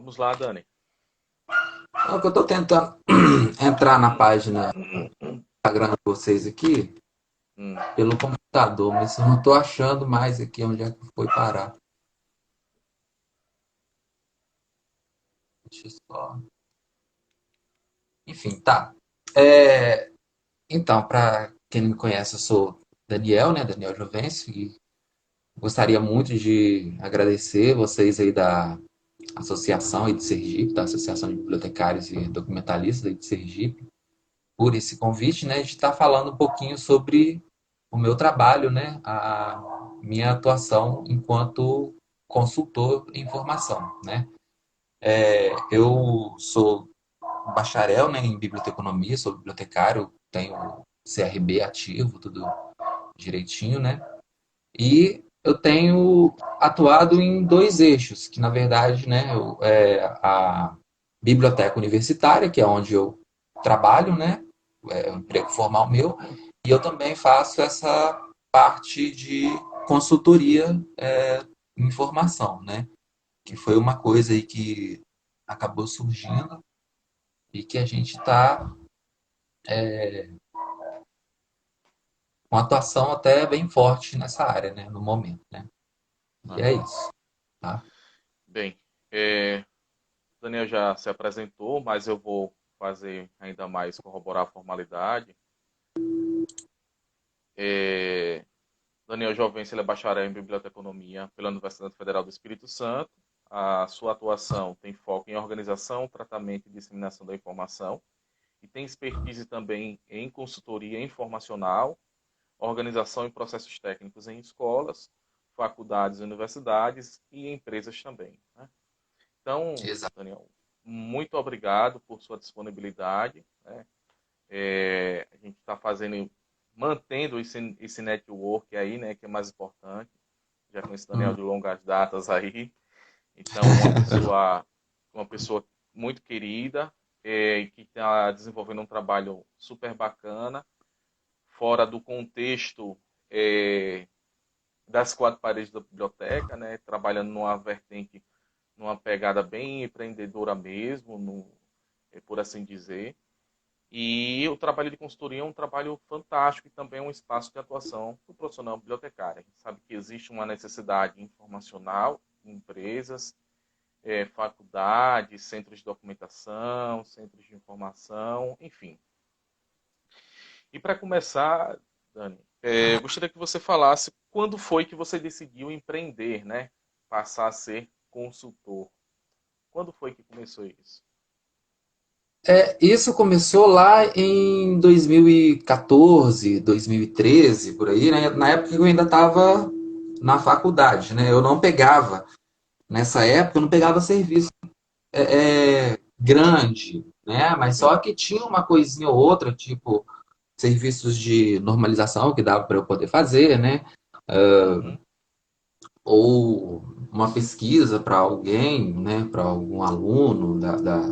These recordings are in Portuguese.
Vamos lá, Dani. É que eu estou tentando entrar na página do Instagram de vocês aqui Hum, pelo computador, mas eu não estou achando mais aqui onde é que foi parar. Deixa eu só. Enfim, tá. Então, para quem não me conhece, eu sou Daniel, né? Daniel Jovencio, e gostaria muito de agradecer vocês aí da Associação aí de Sergipe, da Associação de Bibliotecários e Documentalistas aí de Sergipe, por esse convite, né, de estar falando um pouquinho sobre o meu trabalho, né, a minha atuação enquanto consultor em formação, né. Eu sou bacharel, né, em biblioteconomia, sou bibliotecário, tenho CRB ativo, tudo direitinho, né, e eu tenho atuado em dois eixos, que na verdade, né, a biblioteca universitária, que é onde eu trabalho, né, é um emprego formal meu, e eu também faço essa parte de consultoria em formação, né, que foi uma coisa aí que acabou surgindo e que a gente está com atuação até bem forte nessa área, né, no momento, né. E é aham. isso, tá? Bem, o Daniel já se apresentou, mas eu vou fazer ainda mais corroborar a formalidade. É, Daniel Jovencio, ele é bacharel em Biblioteconomia pela Universidade Federal do Espírito Santo. A sua atuação tem foco em organização, tratamento e disseminação da informação. E tem expertise também em consultoria informacional, organização e processos técnicos em escolas, faculdades e universidades e empresas também, né? Então, Exato. Daniel, muito obrigado por sua disponibilidade, né? A gente está fazendo, mantendo esse network aí, né, que é mais importante. Já conheço o Daniel Hum. de longas datas aí, então uma pessoa muito querida, e que está desenvolvendo um trabalho super bacana, fora do contexto é, das quatro paredes da biblioteca, né, trabalhando numa vertente, numa pegada bem empreendedora mesmo, por assim dizer. E o trabalho de consultoria é um trabalho fantástico e também é um espaço de atuação do profissional bibliotecário. A gente sabe que existe uma necessidade informacional em empresas, faculdades, centros de documentação, centros de informação, enfim. E para começar, Dani, eu gostaria que você falasse quando foi que você decidiu empreender, né? Passar a ser consultor. Quando foi que começou isso? Isso começou lá em 2014, 2013, por aí, né? Na época que eu ainda estava na faculdade, né? Eu não pegava, nessa época, eu não pegava serviço grande, né? Mas só Sim. que tinha uma coisinha ou outra, tipo serviços de normalização que dava para eu poder fazer, né? Uhum. Ou uma pesquisa para alguém, né? Para algum aluno da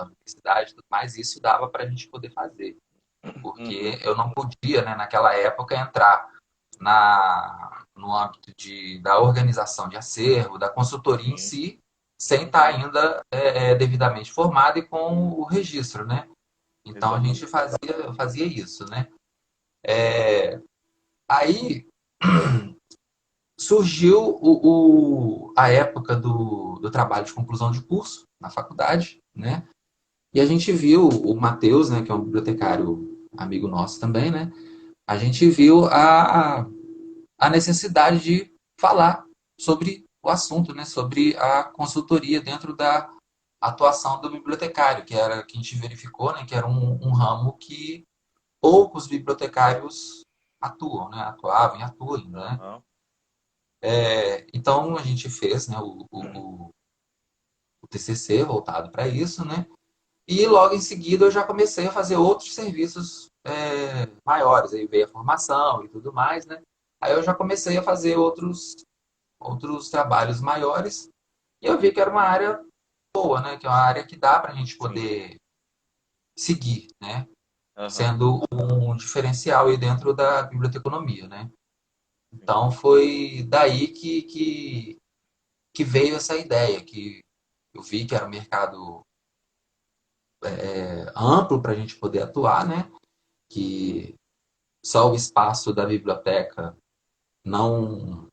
universidade e tudo mais, isso dava para a gente poder fazer. Uhum. Porque eu não podia, né, naquela época, entrar no âmbito da organização de acervo, da consultoria em Sim. si, sem estar Uhum. ainda devidamente formado e com o registro, né? Então a gente Exatamente. fazia isso, né? Aí surgiu a época do trabalho de conclusão de curso na faculdade, né? E a gente viu o Matheus, né, que é um bibliotecário amigo nosso também, né? A gente viu a necessidade de falar sobre o assunto, né? Sobre a consultoria dentro da atuação do bibliotecário, que era que a gente verificou, né? Que era um ramo que poucos bibliotecários atuam, né? Atuavam e atuam ainda, né? Aham. Então a gente fez, né? O TCC voltado para isso, né? E logo em seguida eu já comecei a fazer outros serviços maiores. Aí veio a formação e tudo mais, né? Aí eu já comecei a fazer outros trabalhos maiores e eu vi que era uma área boa, né? Que é uma área que dá para a gente Sim. poder seguir, né? Aham. Sendo um diferencial aí dentro da biblioteconomia, né? Sim. Então foi daí que veio essa ideia, que eu vi que era um mercado amplo para a gente poder atuar, né? Que só o espaço da biblioteca não,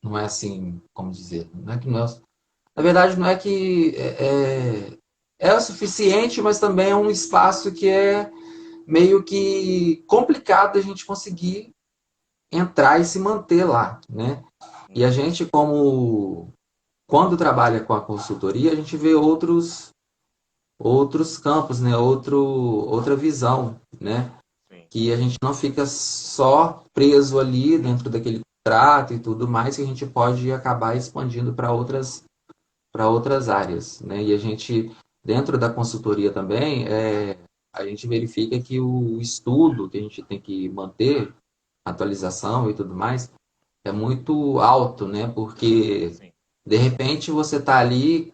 não é assim, como dizer, não é que não é, na verdade não é que é o suficiente, mas também é um espaço que é meio que complicado a gente conseguir entrar e se manter lá, né? E a Uhum. gente, como quando trabalha com a consultoria, a gente vê outros campos, né? Outra visão, né? Sim. Que a gente não fica só preso ali dentro daquele contrato e tudo mais, que a gente pode acabar expandindo para outras áreas, né? E a gente, dentro da consultoria também, a gente verifica que o estudo que a gente tem que manter, atualização e tudo mais, é muito alto, né? Porque Sim. de repente você está ali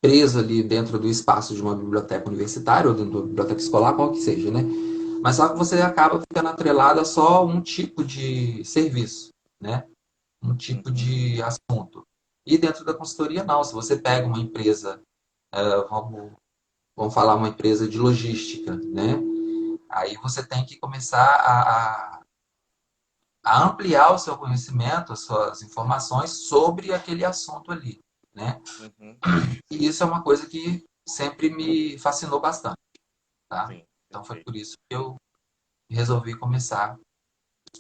preso ali dentro do espaço de uma biblioteca universitária ou dentro de uma biblioteca escolar, qual que seja, né? Mas só que você acaba ficando atrelado a só um tipo de serviço, né? Um tipo Uhum. de assunto. E dentro da consultoria, não. Se você pega uma empresa, vamos falar uma empresa de logística, né? Aí você tem que começar a ampliar o seu conhecimento, as suas informações sobre aquele assunto ali, né? Uhum. E Sim. isso é uma coisa que sempre me fascinou bastante, tá? Sim. Então foi Perfeito. por isso que eu resolvi começar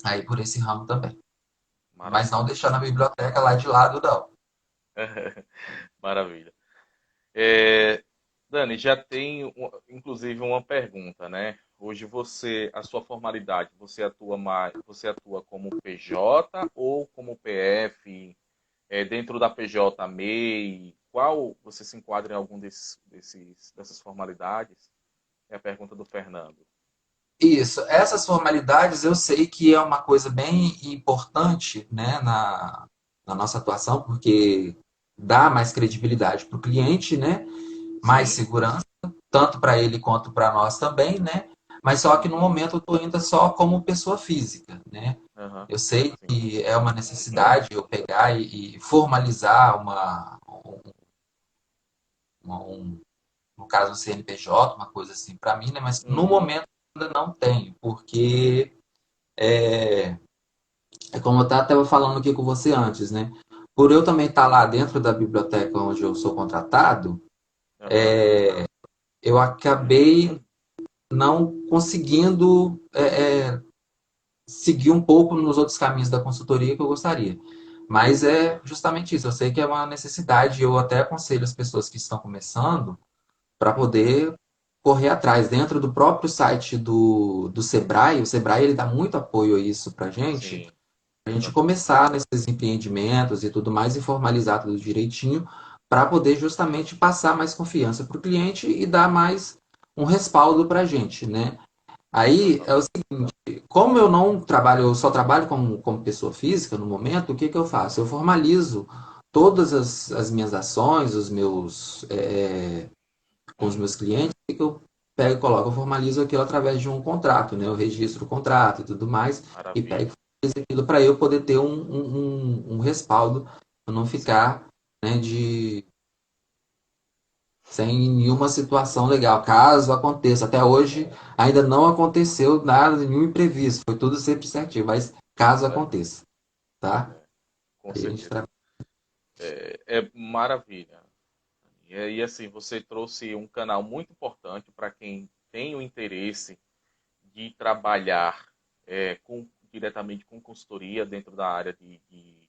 a ir por esse ramo também. Mas não Maravilha. deixando a biblioteca lá de lado, não. Maravilha. Dani, já tem, inclusive, uma pergunta, né? Hoje a sua formalidade, você atua como PJ ou como PF? Dentro da PJ MEI, qual você se enquadra em algum dessas formalidades? É a pergunta do Fernando. Isso, essas formalidades eu sei que é uma coisa bem importante, né, na nossa atuação, porque dá mais credibilidade para o cliente, né, mais Sim. segurança, tanto para ele quanto para nós também, né, mas só que no Uhum. momento eu estou ainda só como pessoa física, né. Aham. Eu sei Sim. que é uma necessidade eu pegar e formalizar um, no caso, um CNPJ, uma coisa assim para mim, né, mas no Uhum. momento ainda não tenho, porque é como eu estava falando aqui com você antes, né? Por eu também estar lá dentro da biblioteca onde eu sou contratado, Aham. eu acabei não conseguindo seguir um pouco nos outros caminhos da consultoria que eu gostaria. Mas é justamente isso. Eu sei que é uma necessidade. Eu até aconselho as pessoas que estão começando para Uhum. poder correr atrás. Dentro do próprio site do Sebrae, o Sebrae ele dá muito apoio a isso para gente. Sim. A gente Exatamente. começar nesses empreendimentos e tudo mais e formalizar tudo direitinho para poder justamente passar mais confiança para o cliente e dar mais um respaldo para a gente, né? Aí é o Exatamente. seguinte, como eu não trabalho, eu só trabalho como pessoa física no momento, o que que eu faço? Eu formalizo todas as minhas ações, com os meus clientes, o que que eu pego e coloco? Eu formalizo aquilo através de um contrato, né? Eu registro o contrato e tudo mais, e pego Maravilha. e formalizo aquilo para eu poder ter um respaldo, para não Sim. ficar, né, sem nenhuma situação legal, caso aconteça. Até hoje ainda não aconteceu nada, nenhum imprevisto, foi tudo sempre certinho, mas caso É, aconteça, tá? com Aí a gente certeza. É maravilha. E aí, assim, você trouxe um canal muito importante para quem tem o interesse de trabalhar diretamente com consultoria dentro da área de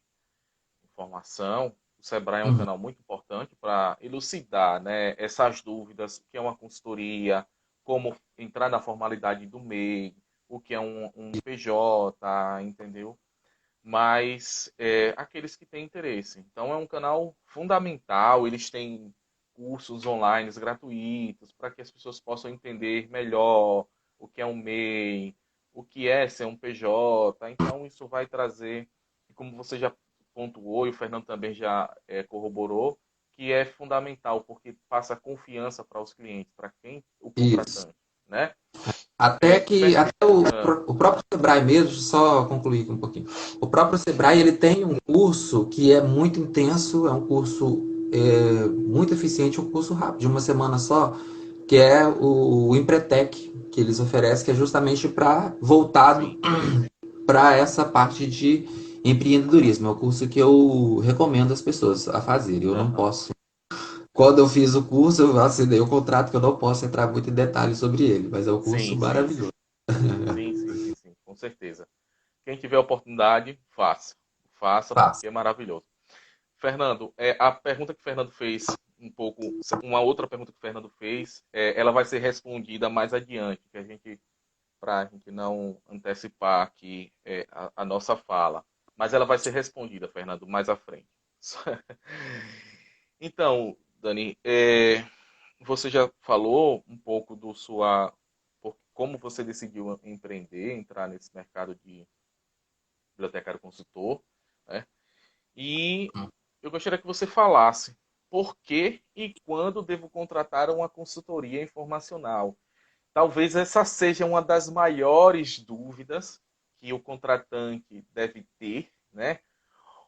informação. O Sebrae é um Uhum, canal muito importante para elucidar, né, essas dúvidas, o que é uma consultoria, como entrar na formalidade do MEI, o que é um PJ, entendeu? Mas aqueles que têm interesse. Então é um canal fundamental, eles têm cursos online gratuitos para que as pessoas possam entender melhor o que é um MEI, o que é ser um PJ. Então isso vai trazer, como você já pontuou e o Fernando também já corroborou, que é fundamental porque passa confiança para os clientes, para quem o isso. contratante, né? Até Ah, o próprio Sebrae mesmo, só concluir aqui um pouquinho. O próprio Sebrae ele tem um curso que é muito intenso, é um curso muito eficiente, um curso rápido, de uma semana só, que é o Empretec, que eles oferecem, que é justamente para voltado sim. para essa parte de empreendedorismo. É o curso que eu recomendo as pessoas a fazerem. Eu não Aham. posso. Quando eu fiz o curso, eu assinei o contrato que eu não posso entrar muito em detalhes sobre ele, mas é um curso Sim, sim. maravilhoso. Sim, sim, sim, sim, com certeza. Quem tiver oportunidade, faça. Faça Fácil. porque é maravilhoso. Fernando, a pergunta que o Fernando fez, uma outra pergunta que o Fernando fez, ela vai ser respondida mais adiante, para a gente não antecipar aqui a nossa fala. Mas ela vai ser respondida, Fernando, mais à frente. Então, Dani, você já falou um pouco como você decidiu empreender, entrar nesse mercado de bibliotecário consultor, né? E eu gostaria que você falasse por que e quando devo contratar uma consultoria informacional. Talvez essa seja uma das maiores dúvidas que o contratante deve ter, né?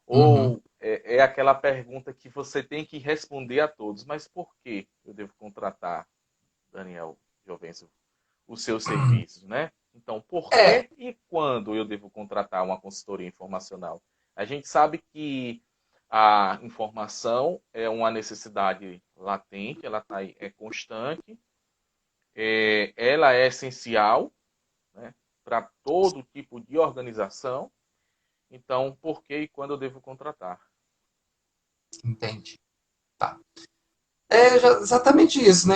Uhum. Ou é aquela pergunta que você tem que responder a todos, mas por que eu devo contratar, Daniel Jovencio, os seus serviços, né? Então, por É, que e quando eu devo contratar uma consultoria informacional? A gente sabe que a informação é uma necessidade latente, ela tá aí, é constante, ela é essencial, né, para todo tipo de organização. Então, por que e quando eu devo contratar? entende. Tá. Exatamente isso, né?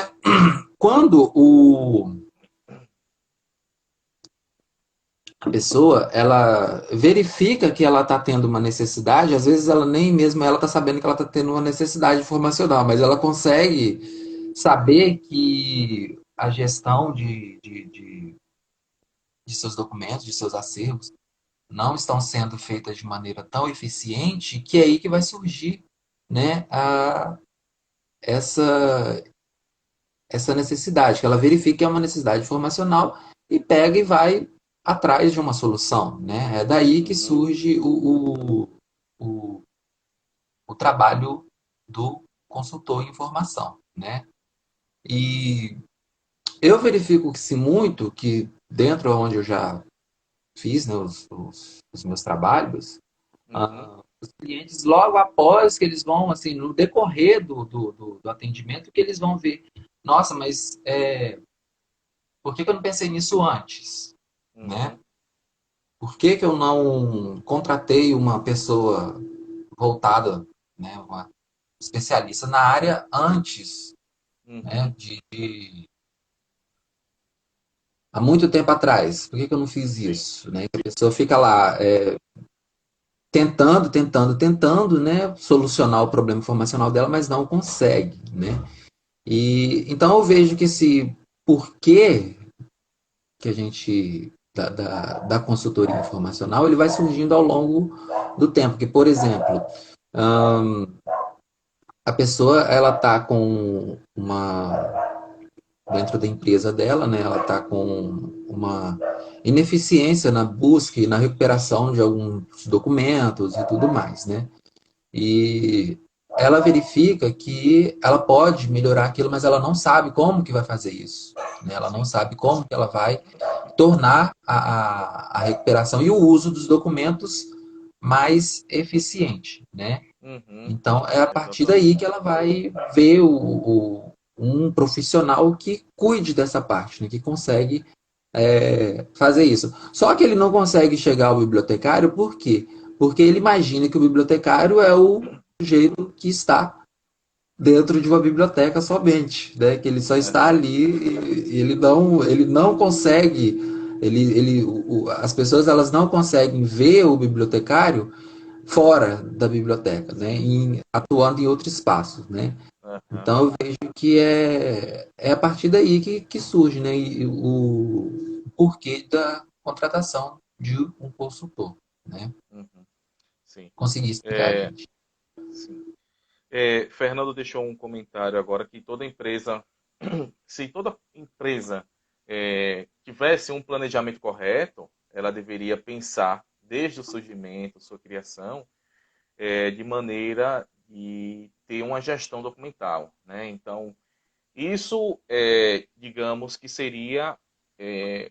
Quando a pessoa ela verifica que ela está tendo uma necessidade, às vezes ela nem mesmo ela está sabendo que ela está tendo uma necessidade informacional, mas ela consegue saber que a gestão de seus documentos, de seus acervos, não estão sendo feitas de maneira tão eficiente que é aí que vai surgir, né, essa, essa necessidade, que ela verifica que é uma necessidade informacional e pega e vai atrás de uma solução, né? É daí que Uhum, surge o, o trabalho do consultor em informação, né? E eu verifico que se muito, que dentro onde eu já fiz, né, os meus trabalhos, uhum, os clientes, logo após que eles vão, assim, no decorrer do atendimento, que eles vão ver, nossa, mas por que que eu não pensei nisso antes? Né? uhum, Por que que eu não contratei uma pessoa voltada, né, uma especialista na área antes, né, uhum, há muito tempo atrás? Por que que eu não fiz sim, isso? Né? A pessoa fica lá tentando, né, solucionar o problema informacional dela, mas não consegue, né? E então eu vejo que esse porquê que a gente da consultoria informacional ele vai surgindo ao longo do tempo. Que, por exemplo, hum, a pessoa ela está com uma dentro da empresa dela, né? Ela está com uma ineficiência na busca e na recuperação de alguns documentos e tudo mais, né? E ela verifica que ela pode melhorar aquilo, mas ela não sabe como que vai fazer isso, né? Ela não sim. sabe como que ela vai tornar a recuperação e o uso dos documentos mais eficiente, né? Uhum, Então, é a partir daí exatamente. que ela vai ver um profissional que cuide dessa parte, né? Que consegue fazer isso. Só que ele não consegue chegar ao bibliotecário, por quê? Porque ele imagina que o bibliotecário é o sujeito que está dentro de uma biblioteca somente, né? Que ele só está Uhum, ali e ele não consegue, as pessoas elas não conseguem ver o bibliotecário fora da biblioteca, né? sim. Atuando em outros espaços, né? Uhum, Então eu vejo que é a partir daí que surge, né? E o porquê da contratação de um consultor, né? uhum, sim. Conseguir explicar, É, gente. sim. Fernando deixou um comentário agora que toda empresa, se toda empresa tivesse um planejamento correto, ela deveria pensar desde o surgimento, sua criação, de maneira de ter uma gestão documental, né? Então, isso, digamos que seria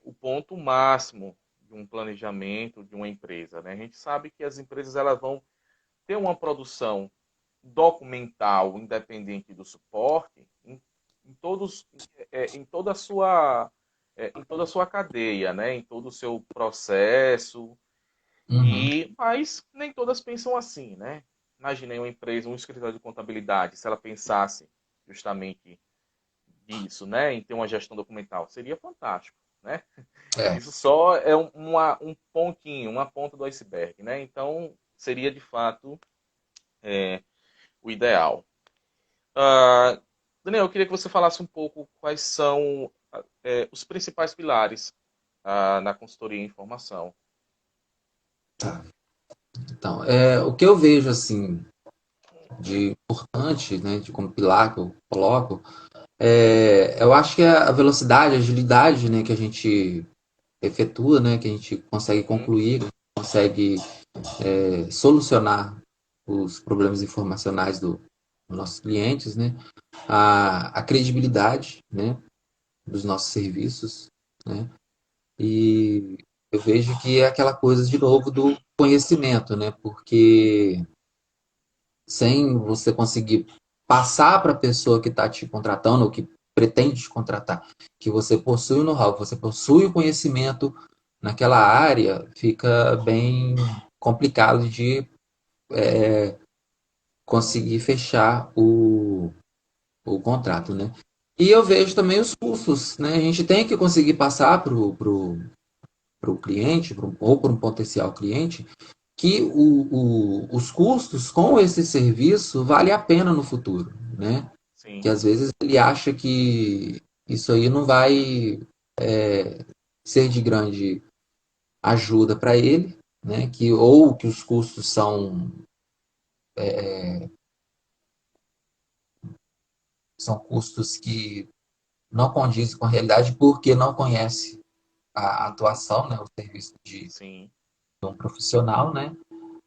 o ponto máximo de um planejamento de uma empresa, né? A gente sabe que as empresas elas vão ter uma produção documental independente do suporte em todos, em toda a sua em toda a sua cadeia, né? Em todo o seu processo. Uhum. Mas nem todas pensam assim, né? Imaginei uma empresa, um escritório de contabilidade, se ela pensasse justamente disso, né? Em ter uma gestão documental, seria fantástico, né? É. Isso só é um pontinho, uma ponta do iceberg, né? Então, seria de fato o ideal. Ah, Daniel, eu queria que você falasse um pouco quais são os principais pilares na consultoria em informação. Tá. Então, o que eu vejo assim de importante, né, de como pilar que eu coloco, eu acho que é a velocidade, a agilidade, né, que a gente efetua, né, que a gente consegue Uhum, concluir, consegue solucionar os problemas informacionais dos nossos clientes, né, a credibilidade, né, dos nossos serviços, né, e eu vejo que é aquela coisa de novo do conhecimento, né, porque sem você conseguir passar para a pessoa que está te contratando ou que pretende te contratar, que você possui o know-how, que você possui o conhecimento naquela área, fica bem complicado de conseguir fechar o contrato, né? E eu vejo também os custos, né? A gente tem que conseguir passar pro cliente, ou para um potencial cliente, que os custos com esse serviço vale a pena no futuro, né? Que sim. às vezes ele acha que isso aí não vai ser de grande ajuda para ele, né? Que ou que os custos são custos que não condizem com a realidade porque não conhece a Uhum, atuação, né? O serviço de sim. um profissional, né?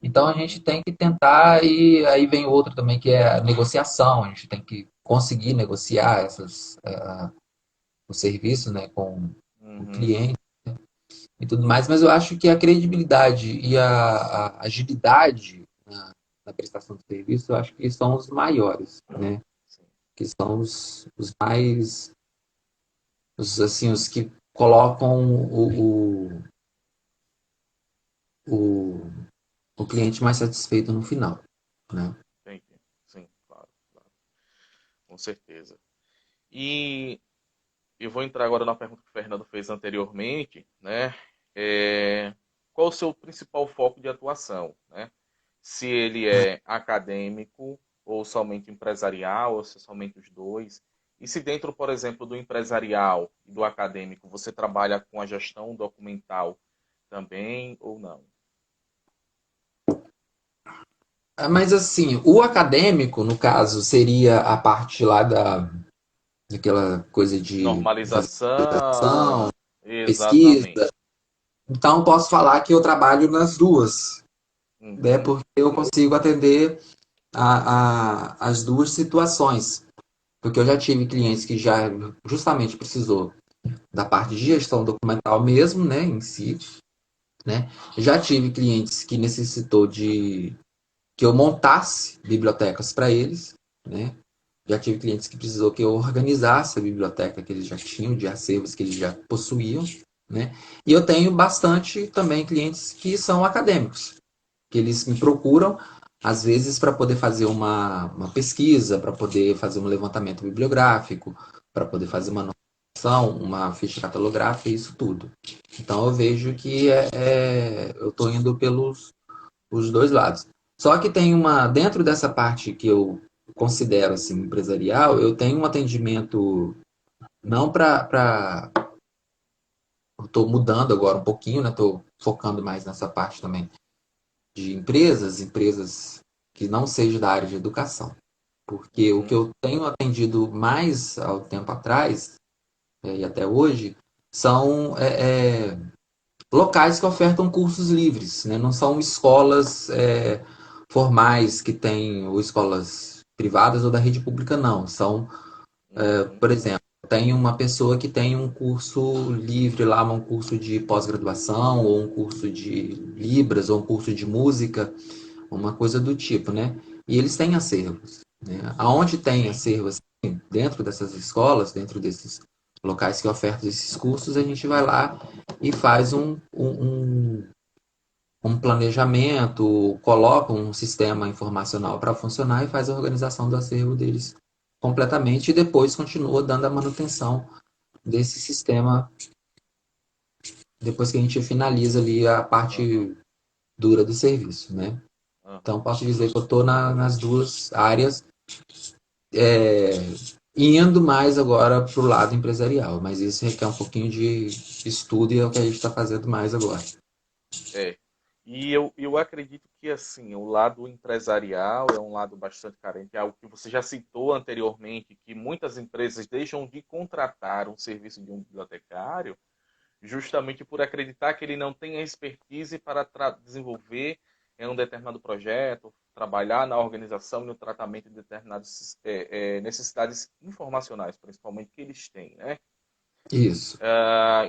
Então a gente Uhum, tem que tentar, e aí vem outro também que é a negociação. A gente tem que conseguir negociar o serviço, né, com o uhum, cliente e tudo mais, mas eu acho que a credibilidade e a agilidade na prestação de serviço, eu acho que são os maiores, né? sim. Que são os mais, assim, os que colocam o, o cliente mais satisfeito no final, né? Entendi. Sim, claro, claro. Com certeza. E eu vou entrar agora na pergunta que o Fernando fez anteriormente, né? É, qual o seu principal foco de atuação, né? Se ele é acadêmico ou somente empresarial, ou se é somente os dois. E se dentro, por exemplo, do empresarial e do acadêmico, você trabalha com a gestão documental também ou não? Mas assim, o acadêmico, no caso, seria a parte lá daquela coisa de fazer ação, Normalização, pesquisa. exatamente. Então, posso falar que eu trabalho nas duas, né? Uhum, Porque eu consigo atender as duas situações. Porque eu já tive clientes que já justamente precisou da parte de gestão documental mesmo, né, em si, né? Já tive clientes que necessitou de que eu montasse bibliotecas para eles, né? Já tive clientes que precisou que eu organizasse a biblioteca que eles já tinham, de acervos que eles já possuíam, né? E eu tenho bastante também clientes que são acadêmicos, que eles me procuram, às vezes, para poder fazer uma pesquisa, para poder fazer um levantamento bibliográfico, para poder fazer uma anotação, uma ficha catalográfica, isso tudo. Então eu vejo que eu estou indo pelos os dois lados. Só que tem dentro dessa parte que eu considero assim empresarial, eu tenho um atendimento não estou mudando agora um pouquinho, né? Estou focando mais nessa parte também de empresas que não sejam da área de educação. Porque o que uhum, eu tenho atendido mais ao tempo atrás, e até hoje, são locais que ofertam cursos livres, né? Não são escolas formais que têm, ou escolas privadas ou da rede pública, não. São, Uhum. por exemplo, tem uma pessoa que tem um curso livre lá, um curso de pós-graduação, ou um curso de Libras, ou um curso de música, uma coisa do tipo, né? E eles têm acervos, né? Aonde tem Sim. acervos, assim, dentro dessas escolas, dentro desses locais que ofertam esses cursos, a gente vai lá e faz um planejamento, coloca um sistema informacional para funcionar e faz a organização do acervo deles completamente e depois continua dando a manutenção desse sistema depois que a gente finaliza ali a Aham. parte dura do serviço, né? Então, Aham. posso dizer que eu estou nas duas áreas, é, indo mais agora para o lado empresarial, mas isso requer um pouquinho de estudo e é o que a gente está fazendo mais agora. É. E eu acredito que assim, o lado empresarial é um lado bastante carente, é algo que você já citou anteriormente, que muitas empresas deixam de contratar um serviço de um bibliotecário justamente por acreditar que ele não tem a expertise para desenvolver um determinado projeto, trabalhar na organização e no tratamento de determinadas necessidades informacionais, principalmente que eles têm, né? Isso.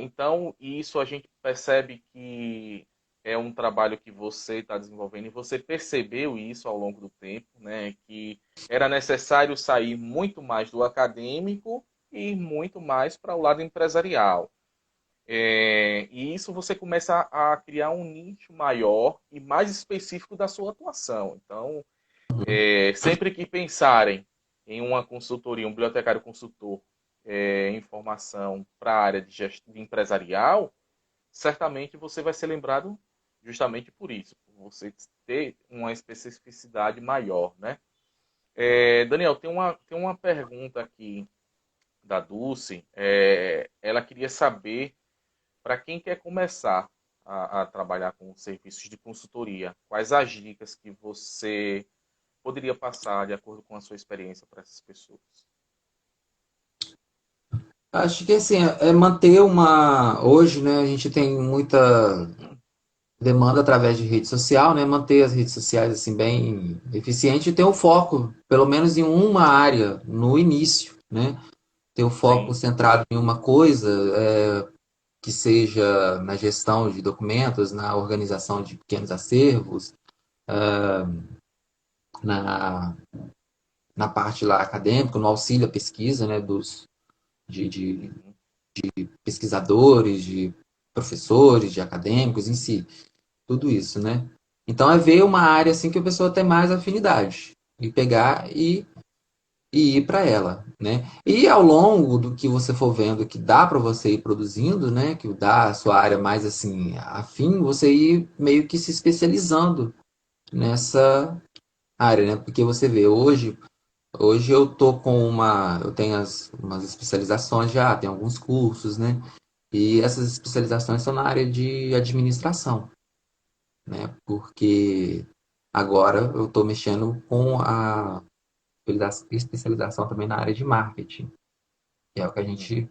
Então, isso a gente percebe que é um trabalho que você está desenvolvendo e você percebeu isso ao longo do tempo, né? Que era necessário sair muito mais do acadêmico e muito mais para o lado empresarial. E isso você começa a criar um nicho maior e mais específico da sua atuação. Então, sempre que pensarem em uma consultoria, um bibliotecário consultor em formação para a área de empresarial, certamente você vai ser lembrado justamente por isso, por você ter uma especificidade maior, né? Daniel, tem uma pergunta aqui da Dulce. Ela queria saber, para quem quer começar a trabalhar com serviços de consultoria, quais as dicas que você poderia passar de acordo com a sua experiência para essas pessoas? Acho que assim, é manter uma. Hoje, né, a gente tem muita demanda através de rede social, né? Manter as redes sociais assim bem eficiente e ter o foco, pelo menos em uma área no início, né? Ter o foco Sim. centrado em uma coisa, que seja na gestão de documentos, na organização de pequenos acervos, na, na parte lá acadêmica, no auxílio à pesquisa, né? De Uhum. pesquisadores, de professores, de acadêmicos em si. Tudo isso, né? Então é ver uma área assim que a pessoa tem mais afinidade e pegar e ir para ela, né? E ao longo do que você for vendo que dá para você ir produzindo, né? Que dá a sua área mais assim afim, você ir meio que se especializando nessa área, né? Porque você vê hoje eu tô com eu tenho umas especializações já, tem alguns cursos, né? E essas especializações são na área de administração, né? Porque agora eu estou mexendo com a especialização também na área de marketing, que é o que a gente, Uhum.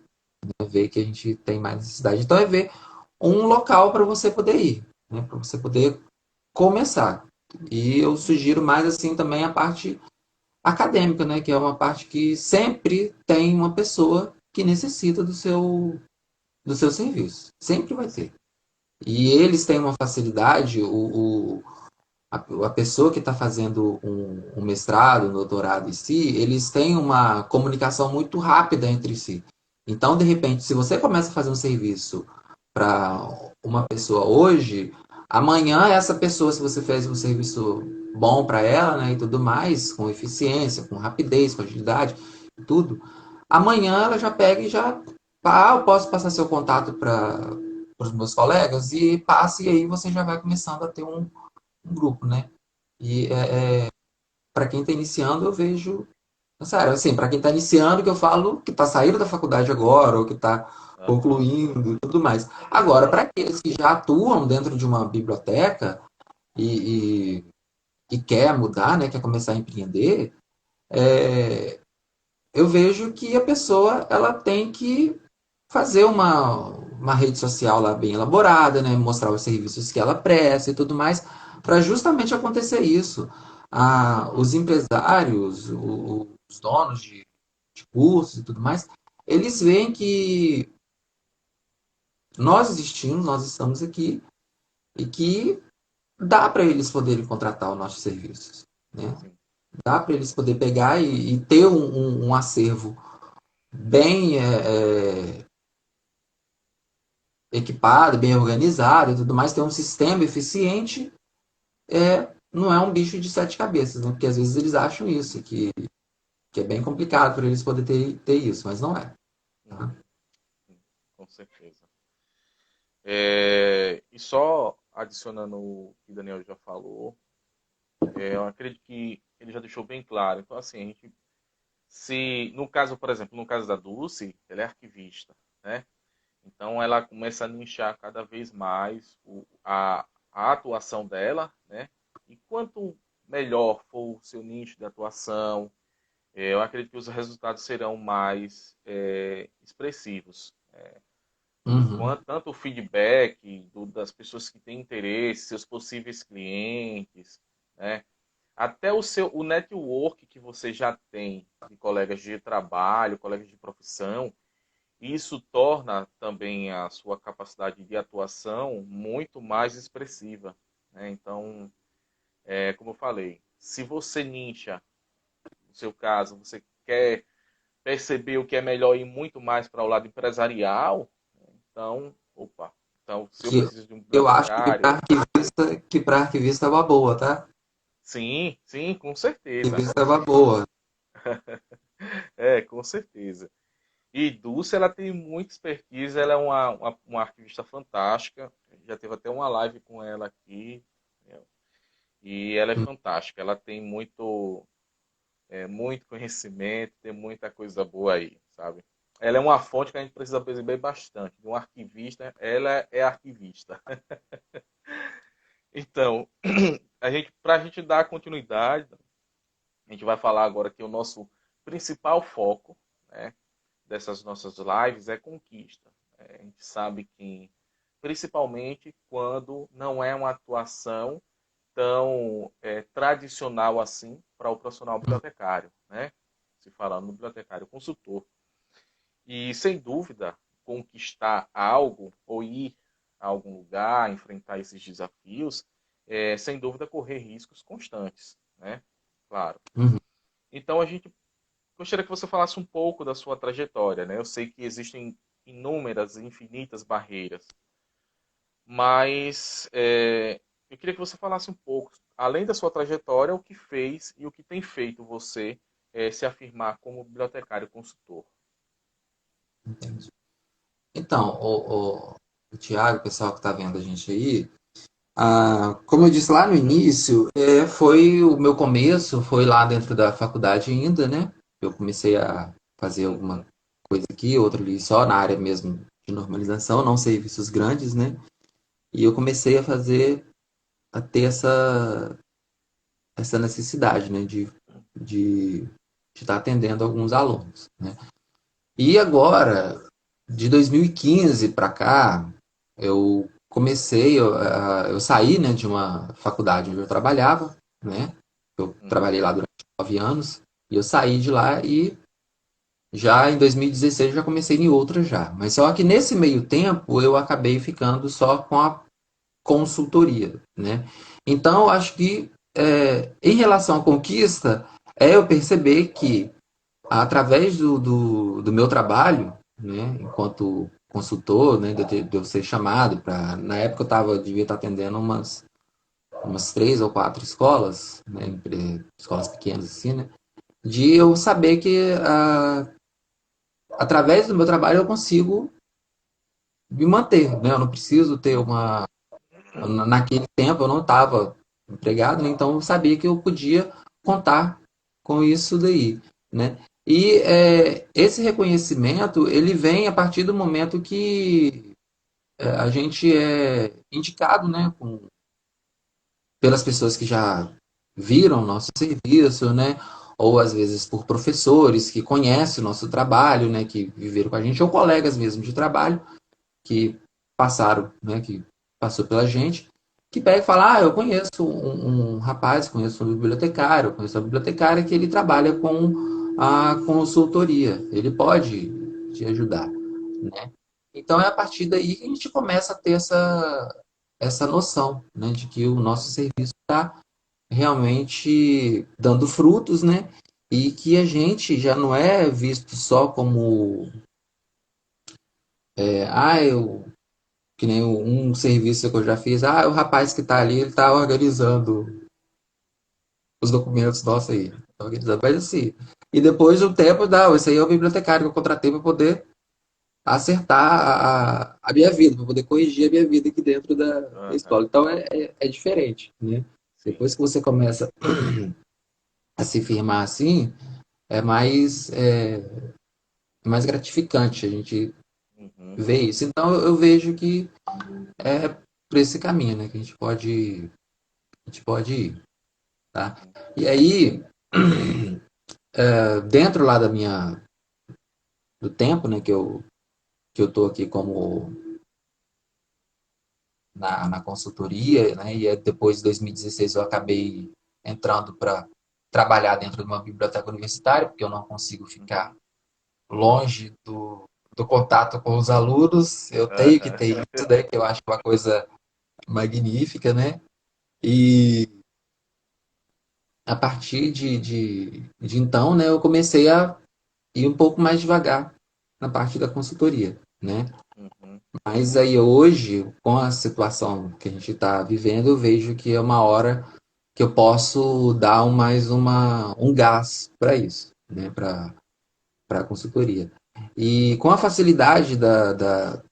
né, vê que a gente tem mais necessidade. Então é ver um local para você poder ir, né? Para você poder começar. E eu sugiro mais assim também a parte acadêmica, né? Que é uma parte que sempre tem uma pessoa que necessita do seu serviço. Sempre vai ter. E eles têm uma facilidade, a pessoa que está fazendo um mestrado, um doutorado em si, eles têm uma comunicação muito rápida entre si. Então, de repente, se você começa a fazer um serviço para uma pessoa hoje, amanhã essa pessoa, se você fez um serviço bom para ela, né, e tudo mais, com eficiência, com rapidez, com agilidade, tudo, amanhã ela já pega e já, eu posso passar seu contato para os meus colegas e passe, e aí você já vai começando a ter um grupo, né? E para quem está iniciando, eu vejo. Sério, assim, para quem está iniciando, que eu falo que está saindo da faculdade agora, ou que está Aham. concluindo e tudo mais. Agora, para aqueles que já atuam dentro de uma biblioteca e, e quer mudar, né, quer começar a empreender, eu vejo que a pessoa ela tem que fazer uma rede social lá bem elaborada, né? Mostrar os serviços que ela presta e tudo mais, para justamente acontecer isso. Os empresários, os donos de cursos e tudo mais, eles veem que nós existimos, nós estamos aqui e que dá para eles poderem contratar os nossos serviços, né? Sim. Dá para eles poderem pegar e ter um acervo bem equipado, bem organizado e tudo mais, ter um sistema eficiente, não é um bicho de sete cabeças, né? Porque às vezes eles acham isso, que é bem complicado para eles poderem ter isso, mas não é. Tá? Uhum. Com certeza. E só adicionando o que o Daniel já falou, eu acredito que ele já deixou bem claro. Então, assim, a gente, se, no caso, por exemplo, no caso da Dulce, ela é arquivista, né? Então, ela começa a nichar cada vez mais a atuação dela, né? E quanto melhor for o seu nicho de atuação, eu acredito que os resultados serão mais expressivos. Uhum. Tanto o feedback das pessoas que têm interesse, seus possíveis clientes, né? Até o network que você já tem de colegas de trabalho, colegas de profissão, isso torna também a sua capacidade de atuação muito mais expressiva, né? Então, como eu falei, se você nicha, no seu caso, você quer perceber o que é melhor e muito mais para o lado empresarial, então, opa, então se eu Que preciso de um eu acho que bibliotecário, para arquivista é uma boa, tá? sim, sim, com certeza, Arquivista com é uma certeza. boa. Com certeza. E Dulce, ela tem muita expertise, ela é uma arquivista fantástica, já teve até uma live com ela aqui, né? E ela é fantástica, ela tem muito conhecimento, tem muita coisa boa aí, sabe? Ela é uma fonte que a gente precisa perceber bastante. De um arquivista, ela é arquivista. Então, para a gente dar continuidade, a gente vai falar agora que o nosso principal foco, né, dessas nossas lives é conquista. A gente sabe que, principalmente quando não é uma atuação tão tradicional assim para o profissional bibliotecário, né? Se falando no bibliotecário consultor. E, sem dúvida, conquistar algo ou ir a algum lugar, enfrentar esses desafios, sem dúvida, correr riscos constantes, né? Claro. Uhum. Então, a gente gostaria que você falasse um pouco da sua trajetória, né? Eu sei que existem inúmeras, infinitas barreiras, mas eu queria que você falasse um pouco, além da sua trajetória, o que fez e o que tem feito você se afirmar como bibliotecário consultor. Entendi. Então, o Tiago, o pessoal que está vendo a gente aí, como eu disse lá no início, foi o meu começo, foi lá dentro da faculdade ainda, né? Eu comecei a fazer alguma Uhum, coisa aqui, outra ali, só na área mesmo de normalização, não serviços grandes, né? E eu comecei a ter essa necessidade, né? De estar atendendo alguns alunos, né? E agora, de 2015 para cá, eu eu saí, né, de uma faculdade onde eu trabalhava, né? Eu uhum, trabalhei lá durante 9 anos e eu saí de lá e já em 2016 eu já comecei em outra já. Mas só que nesse meio tempo eu acabei ficando só com a consultoria, né? Então eu acho que em relação à conquista é eu perceber que através do meu trabalho, né, enquanto consultor, né, de eu ser chamado para, na época devia estar atendendo umas 3 ou 4 escolas, né, escolas pequenas assim, né, de eu saber que através do meu trabalho eu consigo me manter, né, eu não preciso ter naquele tempo eu não estava empregado, né, então eu sabia que eu podia contar com isso daí, né? E esse reconhecimento ele vem a partir do momento que a gente é indicado, né, pelas pessoas que já viram o nosso serviço, né? ou às vezes por professores que conhecem o nosso trabalho, né, que viveram com a gente, ou colegas mesmo de trabalho que passaram, né, que passou pela gente, que pega e fala, eu conheço um rapaz, conheço um bibliotecário, conheço uma bibliotecária que ele trabalha com a consultoria, ele pode te ajudar, né? Então é a partir daí que a gente começa a ter essa noção, né, de que o nosso serviço está realmente dando frutos, né? E que a gente já não é visto só como, eu que nem um serviço que eu já fiz, o rapaz que está ali, ele está organizando os documentos, nossa aí, tá organizando, mas assim, e depois de um tempo, não, esse aí é o bibliotecário que eu contratei para poder acertar a minha vida, para poder corrigir a minha vida aqui dentro da escola. Aham, Então é diferente, né? sim. Depois que você começa a se firmar assim, é mais gratificante a gente Uhum, ver isso. Então eu vejo que é por esse caminho, né, que a gente pode ir, tá? uhum, E aí, dentro lá do tempo, né, que eu tô aqui como na consultoria, né, e depois de 2016 eu acabei entrando para trabalhar dentro de uma biblioteca universitária, porque eu não consigo ficar uhum, longe do contato com os alunos, eu tenho que aham. ter isso, né, que eu acho uma coisa magnífica, né? E a partir de então, né, eu comecei a ir um pouco mais devagar na parte da consultoria, né? Uhum, Mas aí hoje, com a situação que a gente está vivendo, eu vejo que é uma hora que eu posso dar um gás para isso, né? Para a consultoria. E com a facilidade da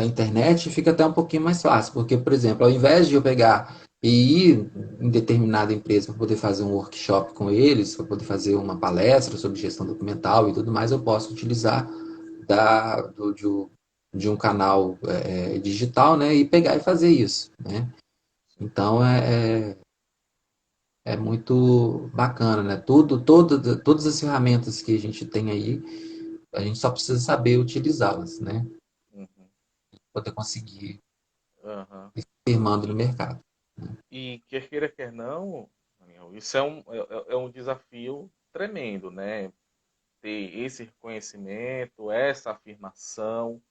internet fica até um pouquinho mais fácil, porque, por exemplo, ao invés de eu pegar e ir em determinada empresa para poder fazer um workshop com eles, para poder fazer uma palestra sobre gestão documental e tudo mais, eu posso utilizar de um canal digital, né, e pegar e fazer isso, né? sim. Então é muito bacana, né? Todas as ferramentas que a gente tem aí, a gente só precisa saber utilizá-las, né? Uhum, Poder conseguir aham. ir firmando no E, mercado. e quer queira, quer não, Daniel, isso é um desafio tremendo, né? Ter esse reconhecimento, essa afirmação,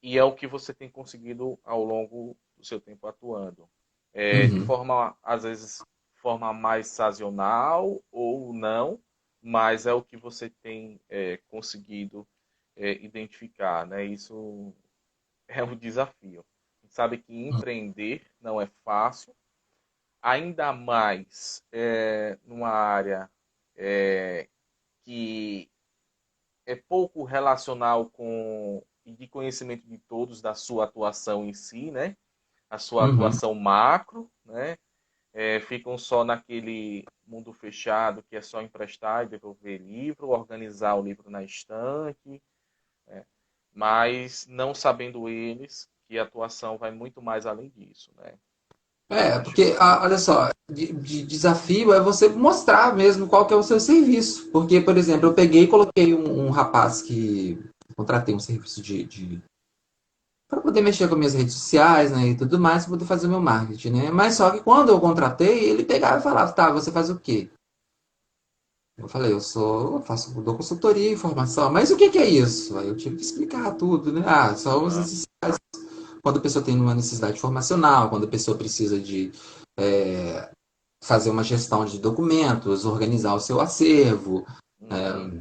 e é o que você tem conseguido ao longo do seu tempo atuando. De Uhum. forma, às vezes, forma mais sazonal ou não, mas é o que você tem conseguido identificar, né? Isso é um desafio. A gente sabe que empreender não é fácil, ainda mais numa área que é pouco relacional com e de conhecimento de todos da sua atuação em si, né? A sua Uhum. atuação macro, né? Ficam só naquele mundo fechado que é só emprestar e devolver livro, organizar o livro na estante, né? Mas não sabendo eles que a atuação vai muito mais além disso, né? Acho Porque, que olha só, de desafio é você mostrar mesmo qual que é o seu serviço. Porque, por exemplo, eu peguei e coloquei um rapaz que contratei um serviço para poder mexer com minhas redes sociais, né, e tudo mais, para poder fazer o meu marketing, né? Mas só que quando eu contratei, ele pegava e falava, tá, você faz o quê? Eu falei, eu faço, dou consultoria, informação, mas o que que é isso? Aí eu tive que explicar tudo, né? São as aham, necessidades, quando a pessoa tem uma necessidade formacional, quando a pessoa precisa de fazer uma gestão de documentos, organizar o seu acervo, uhum,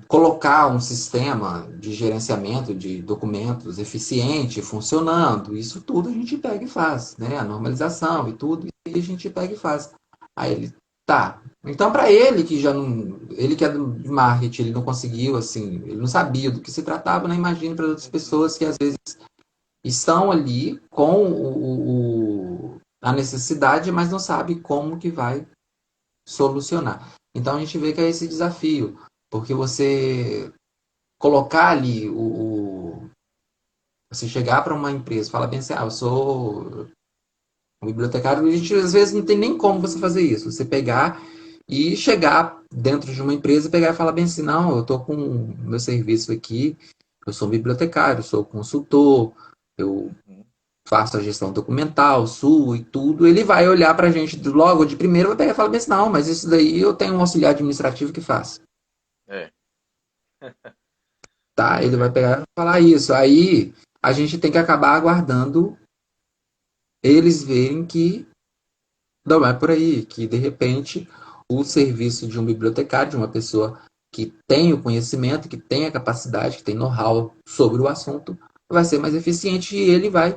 colocar um sistema de gerenciamento de documentos eficiente, funcionando, isso tudo a gente pega e faz, né? A normalização e tudo, e a gente pega e faz. Aí ele, tá. Então, para ele que já não, ele que é de marketing, ele não conseguiu, assim, ele não sabia do que se tratava, né? Imagina para outras uhum, pessoas que às vezes estão ali com a necessidade, mas não sabe como que vai solucionar. Então a gente vê que é esse desafio, porque você colocar ali você chegar para uma empresa, falar bem assim, eu sou O bibliotecário, a gente às vezes não tem nem como você fazer isso. Você pegar e chegar dentro de uma empresa e pegar e falar bem assim, não, eu estou com o meu serviço aqui, eu sou bibliotecário, sou consultor, eu Uhum. faço a gestão documental, sua e tudo. Ele vai olhar para a gente logo de primeiro e vai pegar e falar bem assim, não, mas isso daí eu tenho um auxiliar administrativo que faz. É, Tá? é Ele vai verdade. pegar e falar isso. Aí a gente tem que acabar aguardando eles verem que não é por aí, que de repente o serviço de um bibliotecário, de uma pessoa que tem o conhecimento, que tem a capacidade, que tem know-how sobre o assunto, vai ser mais eficiente e ele vai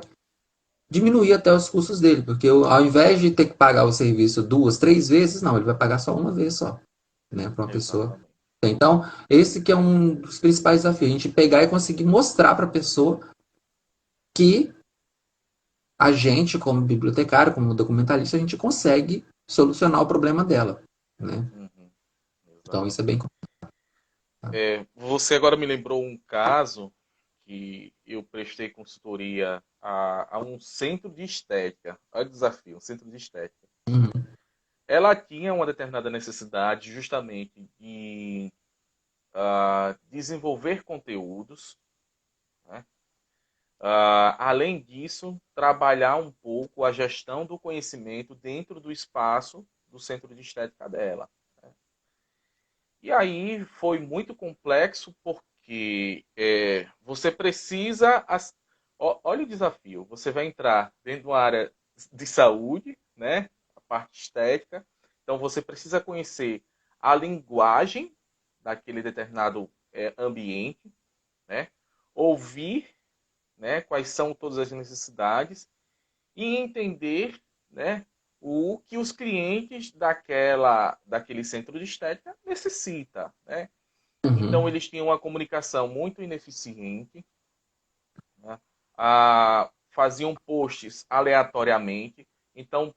diminuir até os custos dele, porque ao invés de ter que pagar o serviço duas, três vezes, não, ele vai pagar só uma vez só, né, para uma pessoa. Exatamente. Então, esse que é um dos principais desafios, a gente pegar e conseguir mostrar para a pessoa que a gente, como bibliotecário, como documentalista, a gente consegue solucionar o problema dela, né? Uhum. Então isso é bem Exatamente. complicado. Você agora me lembrou um caso que eu prestei consultoria a um centro de estética. Olha o desafio, um centro de estética. Uhum, Ela tinha uma determinada necessidade justamente de desenvolver conteúdos, né? Além disso, trabalhar um pouco a gestão do conhecimento dentro do espaço do centro de estética dela. E aí foi muito complexo porque você precisa. Olha o desafio: você vai entrar dentro de uma área de saúde, né? A parte estética. Então você precisa conhecer a linguagem daquele determinado ambiente, né? Ouvir, né? Quais são todas as necessidades e entender, né, o que os clientes daquele centro de estética necessita, né? Então uhum, eles tinham uma comunicação muito ineficiente, né? Faziam posts aleatoriamente, então